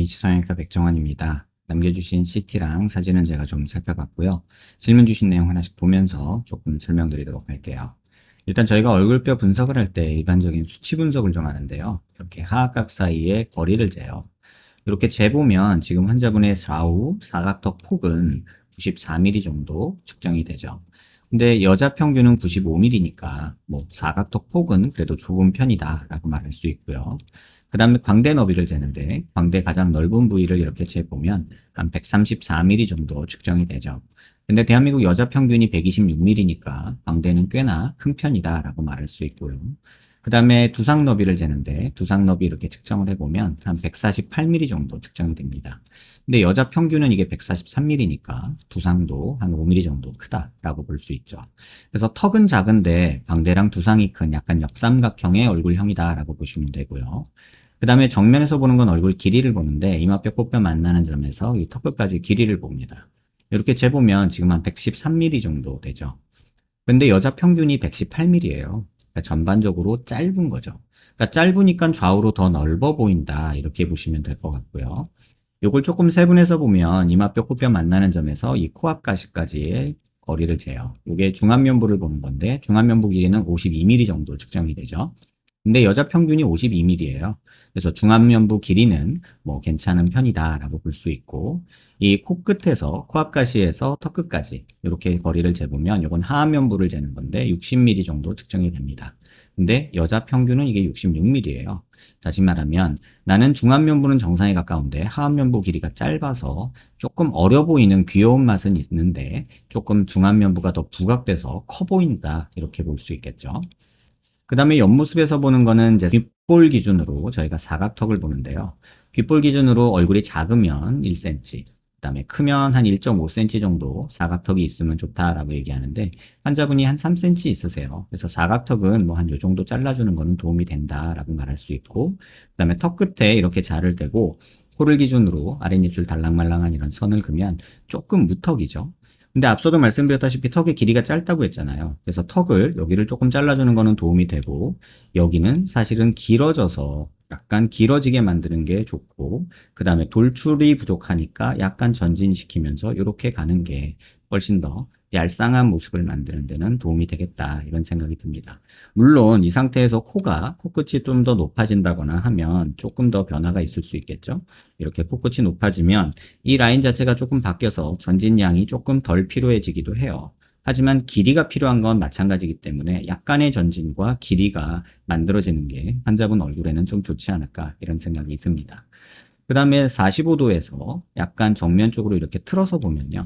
H성형외과 백정환입니다. 남겨주신 CT랑 사진은 제가 좀 살펴봤고요. 질문 주신 내용 하나씩 보면서 조금 설명드리도록 할게요. 일단 저희가 얼굴뼈 분석을 할 때 일반적인 수치 분석을 좀 하는데요. 이렇게 하악각 사이의 거리를 재요. 이렇게 재보면 지금 환자분의 좌우 사각턱 폭은 94mm 정도 측정이 되죠. 근데 여자 평균은 95mm니까 뭐 사각턱 폭은 그래도 좁은 편이다 라고 말할 수 있고요. 그 다음에 광대 너비를 재는데 광대 가장 넓은 부위를 이렇게 재보면 한 134mm 정도 측정이 되죠. 근데 대한민국 여자 평균이 126mm니까 광대는 꽤나 큰 편이다 라고 말할 수 있고요. 그 다음에 두상 너비를 재는데 두상 너비 이렇게 측정을 해보면 한 148mm 정도 측정이 됩니다. 근데 여자 평균은 이게 143mm니까 두상도 한 5mm 정도 크다라고 볼 수 있죠. 그래서 턱은 작은데 광대랑 두상이 큰 약간 역삼각형의 얼굴형이다라고 보시면 되고요. 그 다음에 정면에서 보는 건 얼굴 길이를 보는데 이마뼈 꽃뼈 만나는 점에서 이 턱끝까지 길이를 봅니다. 이렇게 재보면 지금 한 113mm 정도 되죠. 근데 여자 평균이 118mm예요. 그러니까 전반적으로 짧은 거죠. 그러니까 짧으니까 좌우로 더 넓어 보인다 이렇게 보시면 될 것 같고요. 요걸 조금 세분해서 보면 이마뼈 코뼈 만나는 점에서 이 코앞 가시까지의 거리를 재요. 이게 중안면부를 보는 건데 중안면부 길이는 52mm 정도 측정이 되죠. 근데 여자 평균이 52mm예요. 그래서 중안면부 길이는 뭐 괜찮은 편이다라고 볼 수 있고 이 코끝에서 코앞 가시에서 턱끝까지 이렇게 거리를 재보면 이건 하안면부를 재는 건데 60mm 정도 측정이 됩니다. 근데 여자 평균은 이게 66mm예요. 다시 말하면 나는 중안면부는 정상에 가까운데 하안면부 길이가 짧아서 조금 어려 보이는 귀여운 맛은 있는데 조금 중안면부가 더 부각돼서 커 보인다 이렇게 볼 수 있겠죠. 그 다음에 옆모습에서 보는 거는 이제 귓볼 기준으로 저희가 사각턱을 보는데요. 귓볼 기준으로 얼굴이 작으면 1cm, 그 다음에 크면 한 1.5cm 정도 사각턱이 있으면 좋다라고 얘기하는데 환자분이 한 3cm 있으세요. 그래서 사각턱은 뭐 한 요 정도 잘라주는 거는 도움이 된다라고 말할 수 있고 그 다음에 턱 끝에 이렇게 자를 대고 코를 기준으로 아랫입술 달랑말랑한 이런 선을 그면 조금 무턱이죠. 근데 앞서도 말씀드렸다시피 턱의 길이가 짧다고 했잖아요. 그래서 턱을 여기를 조금 잘라주는 거는 도움이 되고 여기는 사실은 길어져서 약간 길어지게 만드는 게 좋고 그 다음에 돌출이 부족하니까 약간 전진시키면서 이렇게 가는 게 훨씬 더 얄쌍한 모습을 만드는 데는 도움이 되겠다 이런 생각이 듭니다. 물론 이 상태에서 코가 코끝이 좀 더 높아진다거나 하면 조금 더 변화가 있을 수 있겠죠. 이렇게 코끝이 높아지면 이 라인 자체가 조금 바뀌어서 전진량이 조금 덜 필요해지기도 해요. 하지만 길이가 필요한 건 마찬가지이기 때문에 약간의 전진과 길이가 만들어지는 게 환자분 얼굴에는 좀 좋지 않을까 이런 생각이 듭니다. 그 다음에 45도에서 약간 정면 쪽으로 이렇게 틀어서 보면요.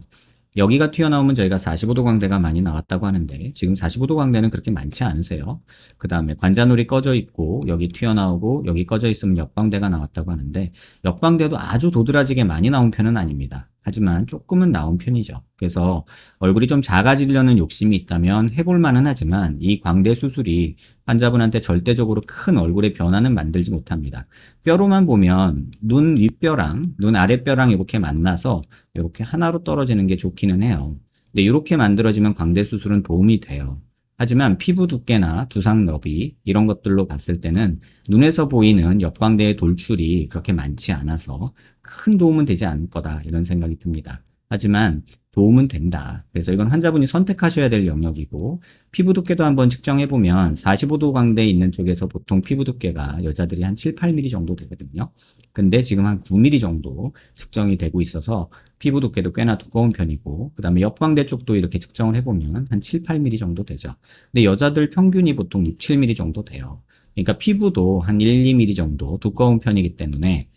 여기가 튀어나오면 저희가 45도 광대가 많이 나왔다고 하는데 지금 45도 광대는 그렇게 많지 않으세요. 그 다음에 관자놀이 꺼져 있고 여기 튀어나오고 여기 꺼져 있으면 옆광대가 나왔다고 하는데 옆광대도 아주 도드라지게 많이 나온 편은 아닙니다. 하지만 조금은 나온 편이죠. 그래서 얼굴이 좀 작아지려는 욕심이 있다면 해볼 만은 하지만 이 광대 수술이 환자분한테 절대적으로 큰 얼굴의 변화는 만들지 못합니다. 뼈로만 보면 눈 윗뼈랑 눈 아랫뼈랑 이렇게 만나서 이렇게 하나로 떨어지는 게 좋기는 해요. 근데 이렇게 만들어지면 광대 수술은 도움이 돼요. 하지만 피부 두께나 두상 너비 이런 것들로 봤을 때는 눈에서 보이는 옆광대의 돌출이 그렇게 많지 않아서 큰 도움은 되지 않을 거다 이런 생각이 듭니다. 하지만 도움은 된다. 그래서 이건 환자분이 선택하셔야 될 영역이고 피부 두께도 한번 측정해보면 45도 광대에 있는 쪽에서 보통 피부 두께가 여자들이 한 7, 8mm 정도 되거든요. 근데 지금 한 9mm 정도 측정이 되고 있어서 피부 두께도 꽤나 두꺼운 편이고 그 다음에 옆광대 쪽도 이렇게 측정을 해보면 한 7, 8mm 정도 되죠. 근데 여자들 평균이 보통 6, 7mm 정도 돼요. 그러니까 피부도 한 1, 2mm 정도 두꺼운 편이기 때문에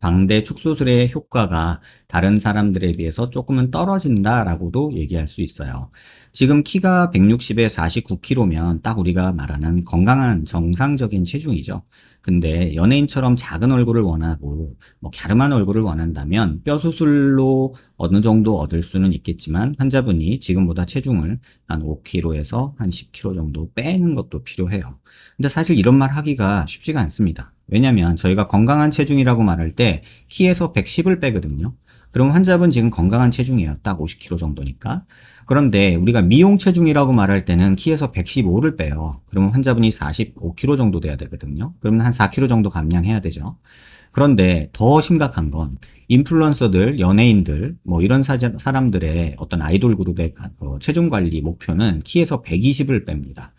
광대 축소술의 효과가 다른 사람들에 비해서 조금은 떨어진다라고도 얘기할 수 있어요. 지금 키가 160에 49kg면 딱 우리가 말하는 건강한 정상적인 체중이죠. 근데 연예인처럼 작은 얼굴을 원하고 뭐 갸름한 얼굴을 원한다면 뼈 수술로 어느 정도 얻을 수는 있겠지만 환자분이 지금보다 체중을 한 5kg에서 한 10kg 정도 빼는 것도 필요해요. 근데 사실 이런 말 하기가 쉽지가 않습니다. 왜냐면 저희가 건강한 체중이라고 말할 때 키에서 110을 빼거든요. 그럼 환자분 지금 건강한 체중이에요. 딱 50kg 정도니까. 그런데 우리가 미용 체중이라고 말할 때는 키에서 115를 빼요. 그러면 환자분이 45kg 정도 돼야 되거든요. 그러면 한 4kg 정도 감량해야 되죠. 그런데 더 심각한 건 인플루언서들, 연예인들, 뭐 이런 사람들의 어떤 아이돌 그룹의 체중 관리 목표는 키에서 120을 뺍니다.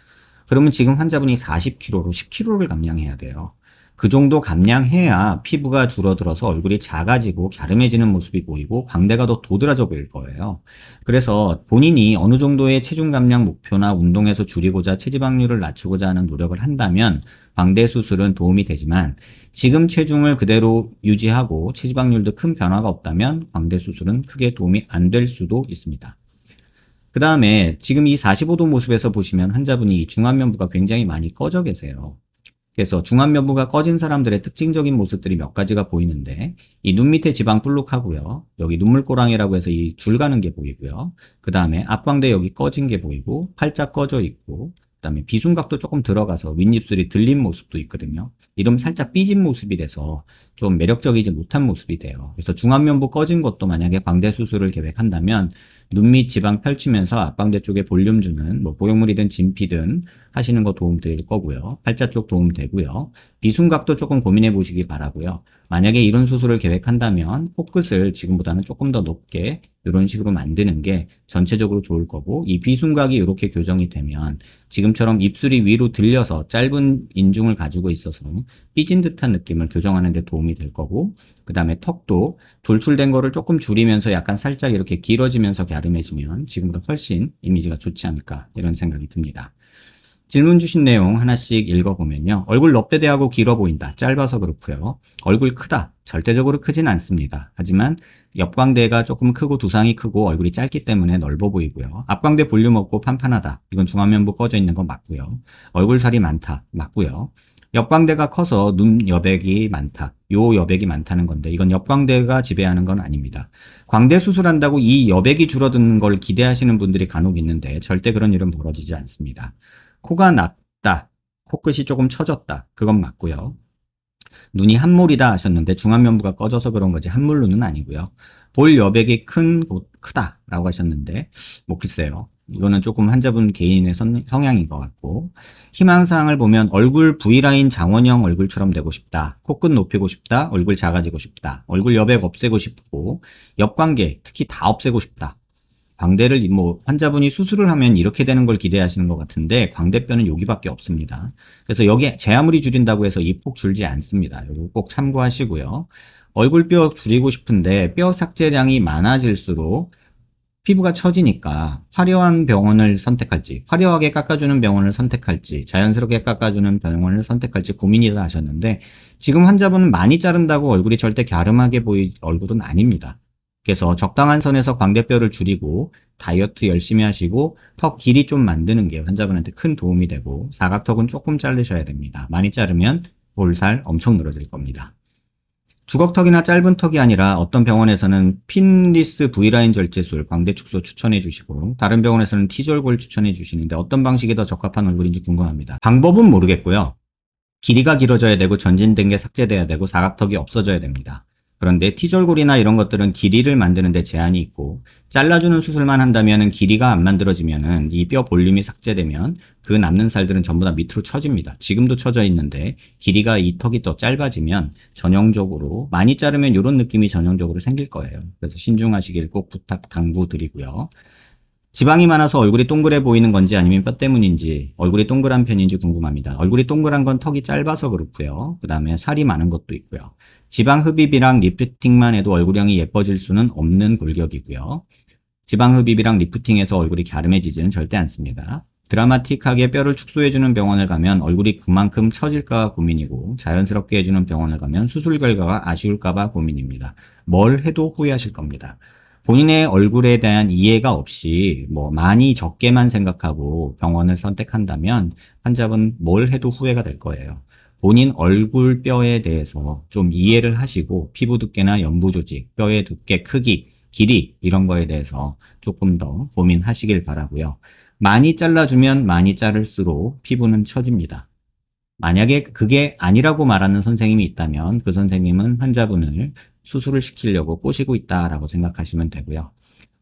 그러면 지금 환자분이 40kg로 10kg를 감량해야 돼요. 그 정도 감량해야 피부가 줄어들어서 얼굴이 작아지고 갸름해지는 모습이 보이고 광대가 더 도드라져 보일 거예요. 그래서 본인이 어느 정도의 체중 감량 목표나 운동에서 줄이고자 체지방률을 낮추고자 하는 노력을 한다면 광대 수술은 도움이 되지만 지금 체중을 그대로 유지하고 체지방률도 큰 변화가 없다면 광대 수술은 크게 도움이 안 될 수도 있습니다. 그 다음에 지금 이 45도 모습에서 보시면 환자분이 중안면부가 굉장히 많이 꺼져 계세요. 그래서 중안면부가 꺼진 사람들의 특징적인 모습들이 몇 가지가 보이는데 이 눈 밑에 지방 볼록하고요. 여기 눈물꼬랑이라고 해서 이 줄 가는 게 보이고요. 그 다음에 앞광대 여기 꺼진 게 보이고 팔짝 꺼져 있고 그 다음에 비순각도 조금 들어가서 윗입술이 들린 모습도 있거든요. 이러면 살짝 삐진 모습이 돼서 좀 매력적이지 못한 모습이 돼요. 그래서 중안면부 꺼진 것도 만약에 광대 수술을 계획한다면 눈 밑 지방 펼치면서 앞광대 쪽에 볼륨 주는 뭐 보형물이든 진피든 하시는 거 도움 드릴 거고요. 팔자 쪽 도움 되고요. 비순각도 조금 고민해 보시기 바라고요. 만약에 이런 수술을 계획한다면 코끝을 지금보다는 조금 더 높게 이런 식으로 만드는 게 전체적으로 좋을 거고 이 비순각이 이렇게 교정이 되면 지금처럼 입술이 위로 들려서 짧은 인중을 가지고 있어서 삐진 듯한 느낌을 교정하는 데 도움이 될 거고 그 다음에 턱도 돌출된 거를 조금 줄이면서 약간 살짝 이렇게 길어지면서 갸름해지면 지금보다 훨씬 이미지가 좋지 않을까 이런 생각이 듭니다. 질문 주신 내용 하나씩 읽어보면요. 얼굴 넙대대하고 길어 보인다. 짧아서 그렇고요. 얼굴 크다. 절대적으로 크진 않습니다. 하지만 옆광대가 조금 크고 두상이 크고 얼굴이 짧기 때문에 넓어 보이고요. 앞광대 볼륨 없고 판판하다. 이건 중안면부 꺼져 있는 건 맞고요. 얼굴 살이 많다. 맞고요. 옆광대가 커서 눈 여백이 많다. 요 여백이 많다는 건데 이건 옆광대가 지배하는 건 아닙니다. 광대 수술한다고 이 여백이 줄어드는 걸 기대하시는 분들이 간혹 있는데 절대 그런 일은 벌어지지 않습니다. 코가 낮다. 코끝이 조금 처졌다. 그건 맞고요. 눈이 한몰이다 하셨는데 중안면부가 꺼져서 그런 거지 한몰눈은 아니고요. 볼 여백이 크다 라고 하셨는데 뭐 글쎄요. 이거는 조금 환자분 개인의 성향인 것 같고 희망사항을 보면 얼굴 V라인 장원영 얼굴처럼 되고 싶다. 코끝 높이고 싶다. 얼굴 작아지고 싶다. 얼굴 여백 없애고 싶고 옆광대 특히 다 없애고 싶다. 광대를 뭐 환자분이 수술을 하면 이렇게 되는 걸 기대하시는 것 같은데 광대뼈는 여기밖에 없습니다. 그래서 여기 제 아무리 줄인다고 해서 이 폭 줄지 않습니다. 이거 꼭 참고하시고요. 얼굴뼈 줄이고 싶은데 뼈 삭제량이 많아질수록 피부가 처지니까 화려한 병원을 선택할지 화려하게 깎아주는 병원을 선택할지 자연스럽게 깎아주는 병원을 선택할지 고민이다 하셨는데 지금 환자분은 많이 자른다고 얼굴이 절대 갸름하게 보일 얼굴은 아닙니다. 그래서 적당한 선에서 광대뼈를 줄이고 다이어트 열심히 하시고 턱 길이 좀 만드는 게 환자분한테 큰 도움이 되고 사각턱은 조금 자르셔야 됩니다. 많이 자르면 볼살 엄청 늘어질 겁니다. 주걱턱이나 짧은 턱이 아니라 어떤 병원에서는 핀리스 V라인 절제술 광대 축소 추천해 주시고 다른 병원에서는 T절골 추천해 주시는데 어떤 방식이 더 적합한 얼굴인지 궁금합니다. 방법은 모르겠고요. 길이가 길어져야 되고 전진된 게 삭제돼야 되고 사각턱이 없어져야 됩니다. 그런데 T절골이나 이런 것들은 길이를 만드는 데 제한이 있고 잘라주는 수술만 한다면 길이가 안 만들어지면은 이 뼈 볼륨이 삭제되면 그 남는 살들은 전부 다 밑으로 처집니다. 지금도 처져 있는데 길이가 이 턱이 더 짧아지면 전형적으로 많이 자르면 이런 느낌이 전형적으로 생길 거예요. 그래서 신중하시길 꼭 부탁 당부드리고요. 지방이 많아서 얼굴이 동그래 보이는 건지 아니면 뼈 때문인지 얼굴이 동그란 편인지 궁금합니다. 얼굴이 동그란 건 턱이 짧아서 그렇고요. 그 다음에 살이 많은 것도 있고요. 지방 흡입이랑 리프팅만 해도 얼굴형이 예뻐질 수는 없는 골격이고요. 지방 흡입이랑 리프팅해서 얼굴이 갸름해지지는 절대 않습니다. 드라마틱하게 뼈를 축소해주는 병원을 가면 얼굴이 그만큼 처질까 고민이고 자연스럽게 해주는 병원을 가면 수술 결과가 아쉬울까봐 고민입니다. 뭘 해도 후회하실 겁니다. 본인의 얼굴에 대한 이해가 없이 뭐 많이 적게만 생각하고 병원을 선택한다면 환자분 뭘 해도 후회가 될 거예요. 본인 얼굴 뼈에 대해서 좀 이해를 하시고 피부 두께나 연부 조직, 뼈의 두께, 크기, 길이 이런 거에 대해서 조금 더 고민하시길 바라고요. 많이 잘라주면 많이 자를수록 피부는 처집니다. 만약에 그게 아니라고 말하는 선생님이 있다면 그 선생님은 환자분을 수술을 시키려고 꼬시고 있다라고 생각하시면 되고요.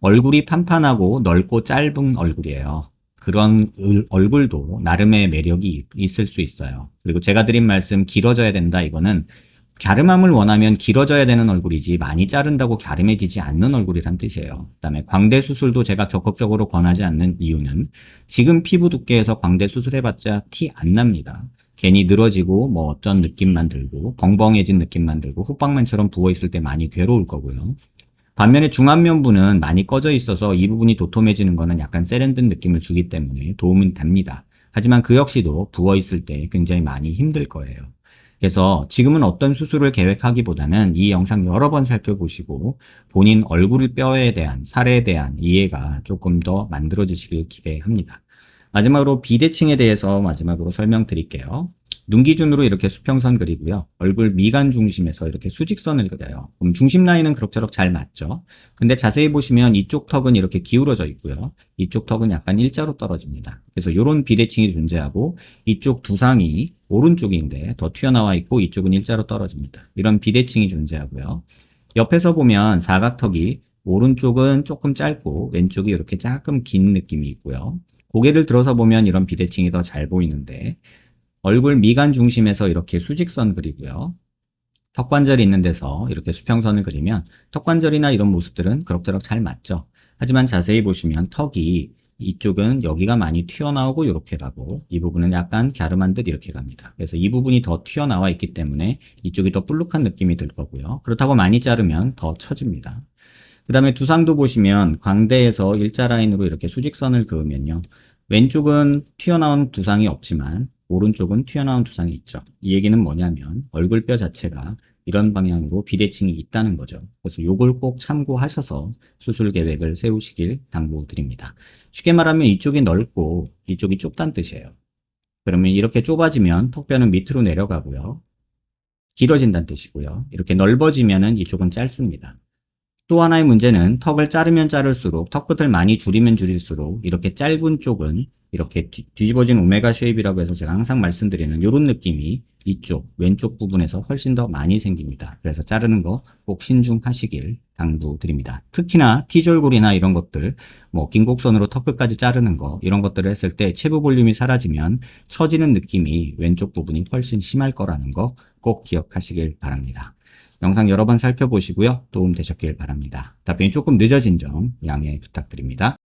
얼굴이 판판하고 넓고 짧은 얼굴이에요. 그런 얼굴도 나름의 매력이 있을 수 있어요. 그리고 제가 드린 말씀 길어져야 된다 이거는 갸름함을 원하면 길어져야 되는 얼굴이지 많이 자른다고 갸름해지지 않는 얼굴이란 뜻이에요. 그다음에 광대 수술도 제가 적극적으로 권하지 않는 이유는 지금 피부 두께에서 광대 수술해봤자 티 안 납니다. 괜히 늘어지고 뭐 어떤 느낌만 들고 벙벙해진 느낌만 들고 호빵맨처럼 부어있을 때 많이 괴로울 거고요. 반면에 중안면부는 많이 꺼져 있어서 이 부분이 도톰해지는 거는 약간 세련된 느낌을 주기 때문에 도움은 됩니다. 하지만 그 역시도 부어있을 때 굉장히 많이 힘들 거예요. 그래서 지금은 어떤 수술을 계획하기보다는 이 영상 여러 번 살펴보시고 본인 얼굴 뼈에 대한, 살에 대한 이해가 조금 더 만들어지시길 기대합니다. 마지막으로 비대칭에 대해서 마지막으로 설명드릴게요. 눈 기준으로 이렇게 수평선 그리고요. 얼굴 미간 중심에서 이렇게 수직선을 그려요. 그럼 중심 라인은 그럭저럭 잘 맞죠? 근데 자세히 보시면 이쪽 턱은 이렇게 기울어져 있고요. 이쪽 턱은 약간 일자로 떨어집니다. 그래서 이런 비대칭이 존재하고 이쪽 두상이 오른쪽인데 더 튀어나와 있고 이쪽은 일자로 떨어집니다. 이런 비대칭이 존재하고요. 옆에서 보면 사각턱이 오른쪽은 조금 짧고 왼쪽이 이렇게 조금 긴 느낌이 있고요. 고개를 들어서 보면 이런 비대칭이 더 잘 보이는데 얼굴 미간 중심에서 이렇게 수직선 그리고요. 턱관절이 있는 데서 이렇게 수평선을 그리면 턱관절이나 이런 모습들은 그럭저럭 잘 맞죠. 하지만 자세히 보시면 턱이 이쪽은 여기가 많이 튀어나오고 이렇게 가고 이 부분은 약간 갸름한 듯 이렇게 갑니다. 그래서 이 부분이 더 튀어나와 있기 때문에 이쪽이 더 볼록한 느낌이 들 거고요. 그렇다고 많이 자르면 더 처집니다. 그 다음에 두상도 보시면 광대에서 일자 라인으로 이렇게 수직선을 그으면요. 왼쪽은 튀어나온 두상이 없지만 오른쪽은 튀어나온 두상이 있죠. 이 얘기는 뭐냐면 얼굴뼈 자체가 이런 방향으로 비대칭이 있다는 거죠. 그래서 요걸 꼭 참고하셔서 수술 계획을 세우시길 당부드립니다. 쉽게 말하면 이쪽이 넓고 이쪽이 좁다는 뜻이에요. 그러면 이렇게 좁아지면 턱뼈는 밑으로 내려가고요. 길어진다는 뜻이고요. 이렇게 넓어지면은 이쪽은 짧습니다. 또 하나의 문제는 턱을 자르면 자를수록 턱끝을 많이 줄이면 줄일수록 이렇게 짧은 쪽은 이렇게 뒤집어진 오메가 쉐입이라고 해서 제가 항상 말씀드리는 이런 느낌이 이쪽 왼쪽 부분에서 훨씬 더 많이 생깁니다. 그래서 자르는 거 꼭 신중하시길 당부드립니다. 특히나 T절골이나 이런 것들 뭐 긴 곡선으로 턱끝까지 자르는 거 이런 것들을 했을 때 체부 볼륨이 사라지면 처지는 느낌이 왼쪽 부분이 훨씬 심할 거라는 거 꼭 기억하시길 바랍니다. 영상 여러 번 살펴보시고요. 도움 되셨길 바랍니다. 답변이 조금 늦어진 점 양해 부탁드립니다.